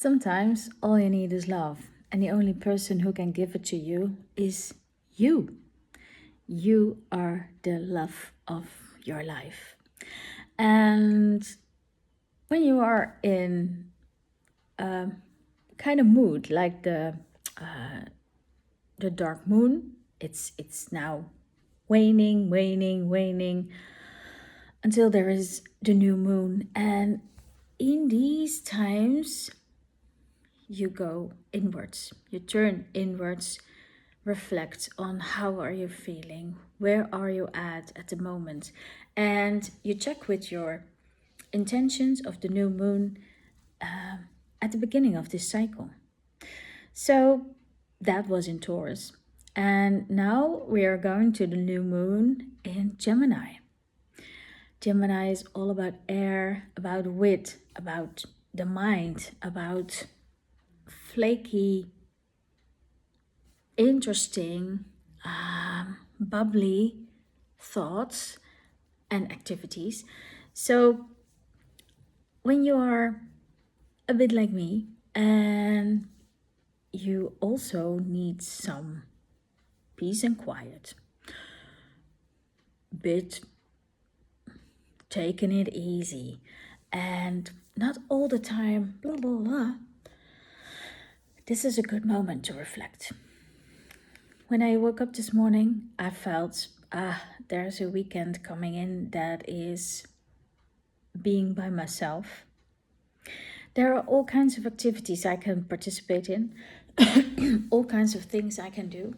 Sometimes all you need is love, and the only person who can give it to you is you. You are the love of your life. And when you are in a kind of mood like the dark moon, it's now waning until there is the new moon. And in these times, you go inwards, you turn inwards, reflect on how are you feeling, where are you at the moment, and you check with your intentions of the new moon at the beginning of this cycle. So that was in Taurus, and now we are going to the new moon in Gemini. Gemini is all about air, about wit, about the mind, about flaky, interesting, bubbly thoughts and activities. So when you are a bit like me and you also need some peace and quiet, bit taking it easy and not all the time blah blah blah, this is a good moment to reflect. When I woke up this morning, I felt, there's a weekend coming in that is being by myself. There are all kinds of activities I can participate in, all kinds of things I can do.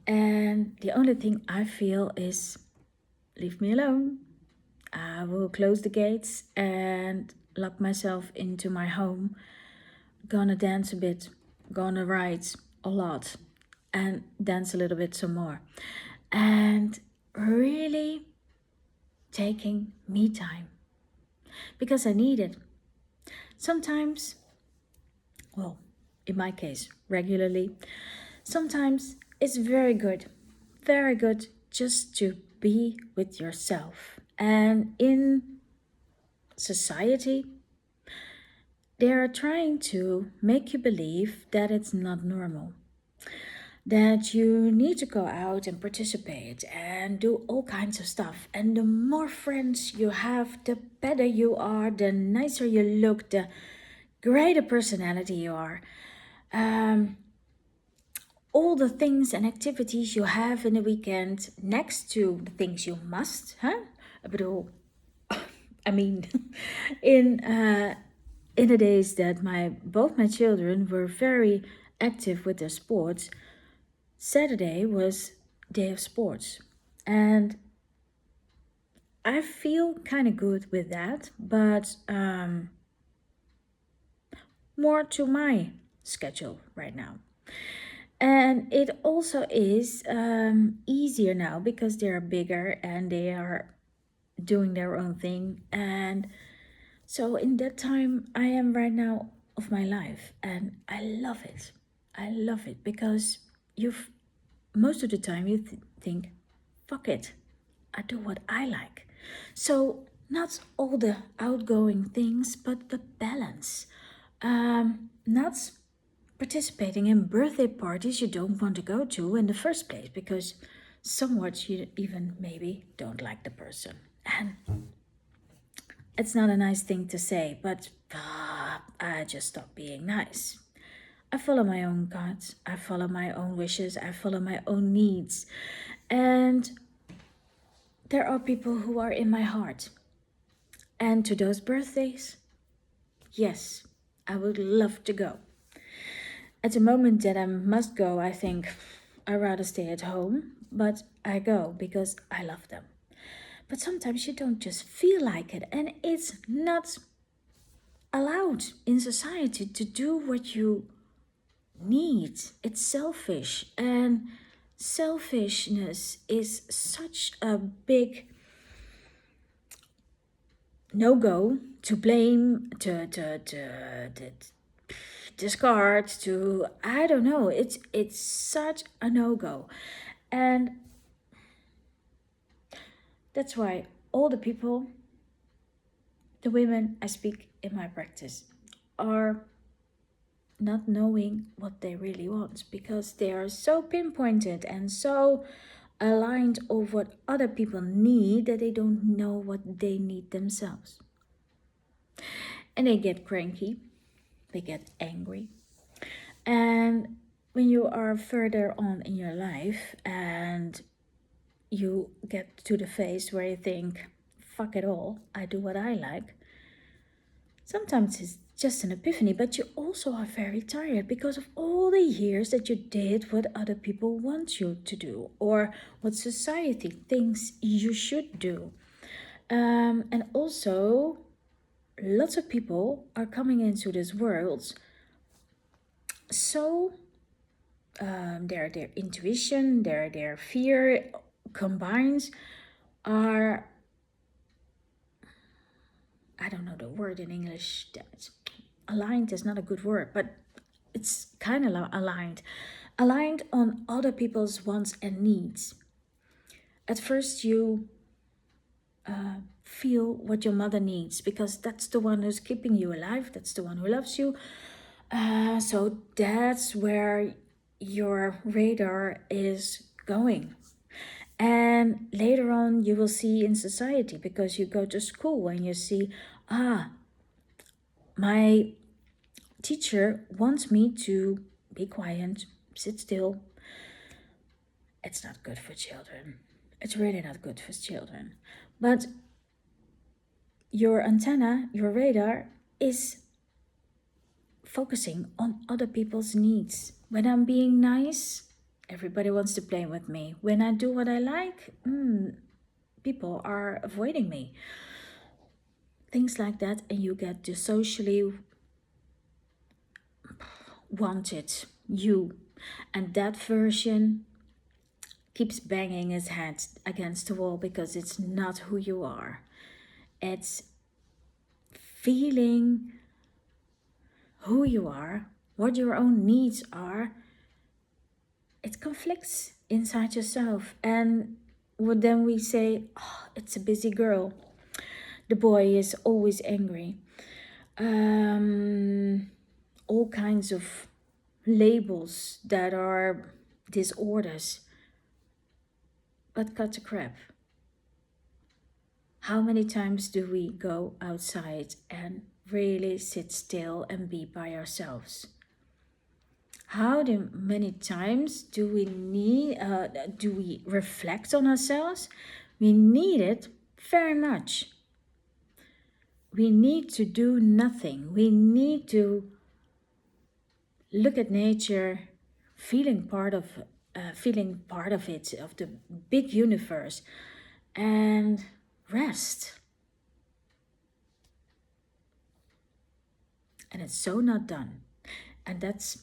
And the only thing I feel is, leave me alone. I will close the gates and lock myself into my home. Gonna dance a bit, gonna write a lot, and dance a little bit some more. And really taking me time because I need it. Sometimes, well, in my case, regularly, sometimes it's very good just to be with yourself. And in society, they are trying to make you believe that it's not normal, that you need to go out and participate and do all kinds of stuff. And the more friends you have, the better you are, the nicer you look, the greater personality you are. All the things and activities you have in the weekend next to the things you must, huh? I bedoel, I mean, in the days that both my children were very active with their sports, Saturday was day of sports, and I feel kind of good with that, but more to my schedule right now. And it also is easier now because they are bigger and they are doing their own thing. And so in that time, I am right now of my life, and I love it. I love it because most of the time you think, fuck it, I do what I like. So not all the outgoing things, but the balance. Not participating in birthday parties you don't want to go to in the first place because somewhat you even maybe don't like the person. And it's not a nice thing to say, but I just stopped being nice. I follow my own guts, I follow my own wishes, I follow my own needs. And there are people who are in my heart. And to those birthdays, yes, I would love to go. At the moment that I must go, I think I'd rather stay at home, but I go because I love them. But sometimes you don't just feel like it, and it's not allowed in society to do what you need. It's selfish, and selfishness is such a big no-go to blame, to discard, to, I don't know, it's such a no-go. And that's why all the people, the women I speak in my practice, are not knowing what they really want because they are so pinpointed and so aligned of what other people need that they don't know what they need themselves. And they get cranky, they get angry. And when you are further on in your life and you get to the phase where you think, fuck it all, I do what I like, sometimes it's just an epiphany, but you also are very tired because of all the years that you did what other people want you to do or what society thinks you should do. And also, lots of people are coming into this world so their intuition, their fear combines are, I don't know the word in English. Damn it. Aligned is not a good word, but it's kind of aligned. Aligned on other people's wants and needs. At first, you feel what your mother needs because that's the one who's keeping you alive, that's the one who loves you. So that's where your radar is going. And later on, you will see in society because you go to school and you see, my teacher wants me to be quiet, sit still. It's not good for children. It's really not good for children. But your antenna, your radar, is focusing on other people's needs. When I'm being nice, everybody wants to play with me. When I do what I like, people are avoiding me. Things like that, and you get the socially wanted you. And that version keeps banging his head against the wall because it's not who you are. It's feeling who you are, what your own needs are. It conflicts inside yourself. And then we say, oh, it's a busy girl. The boy is always angry. All kinds of labels that are disorders. But cut the crap. How many times do we go outside and really sit still and be by ourselves? How many times do we reflect on ourselves? We need it very much. We need to do nothing. We need to look at nature, feeling part of it, of the big universe, and rest. And it's so not done. And that's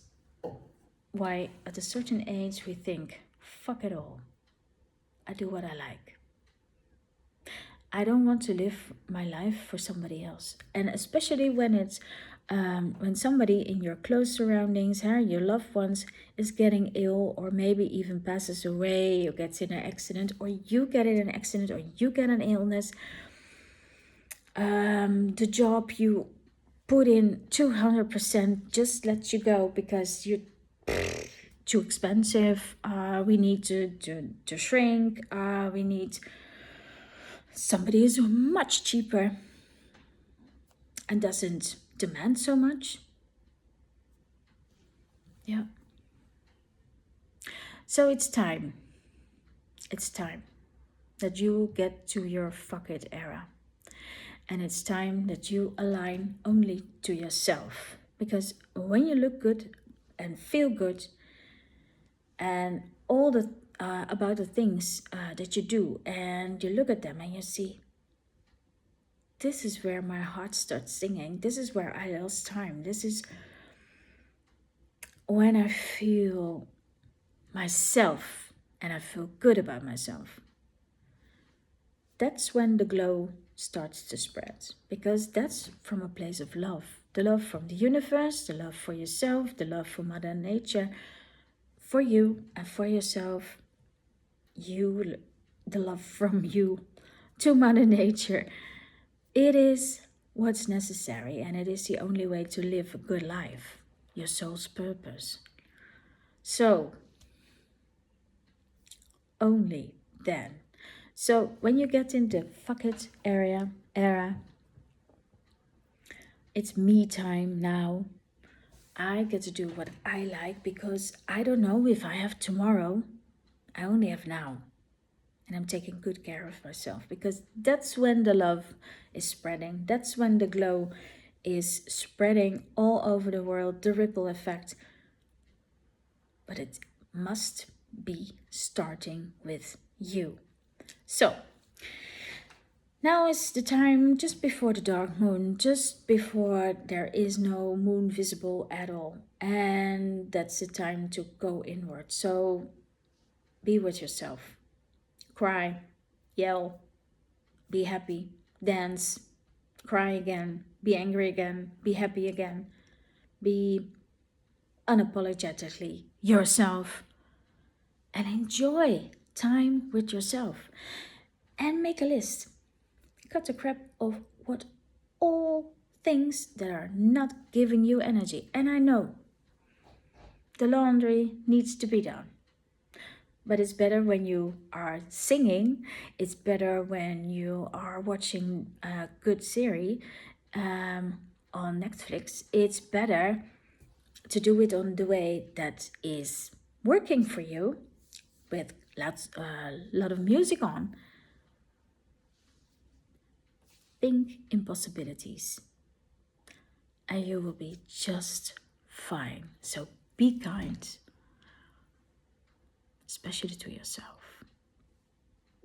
why at a certain age we think, fuck it all. I do what I like. I don't want to live my life for somebody else. And especially when it's when somebody in your close surroundings, your loved ones, is getting ill or maybe even passes away or gets in an accident, or you get in an accident, or you get an illness. The job you put in 200% just lets you go because you're too expensive. We need to shrink. We need somebody who's much cheaper and doesn't demand so much. Yeah. So it's time. It's time that you get to your fuck it era. And it's time that you align only to yourself. Because when you look good and feel good and all the about the things that you do, and you look at them and you see, this is where my heart starts singing. This is where I lost time. This is when I feel myself and I feel good about myself. That's when the glow starts to spread, because that's from a place of love. The love from the universe, the love for yourself, the love for Mother Nature, for you and for yourself. The love from you to Mother Nature. It is what's necessary, and it is the only way to live a good life. your soul's purpose. So, only then. So, when you get in the fuck it era, it's me time now. I get to do what I like because I don't know if I have tomorrow. I only have now. And I'm taking good care of myself because that's when the love is spreading. That's when the glow is spreading all over the world, the ripple effect. But it must be starting with you. So, now is the time just before the dark moon, just before there is no moon visible at all. And that's the time to go inward. So, be with yourself. Cry, yell, be happy, dance, cry again, be angry again, be happy again, be unapologetically yourself, and enjoy time with yourself. And make a list. Cut the crap of what all things that are not giving you energy. And I know the laundry needs to be done. But it's better when you are singing. It's better when you are watching a good series on Netflix. It's better to do it on the way that is working for you with a lot of music on. Think in possibilities and you will be just fine. So be kind, especially to yourself.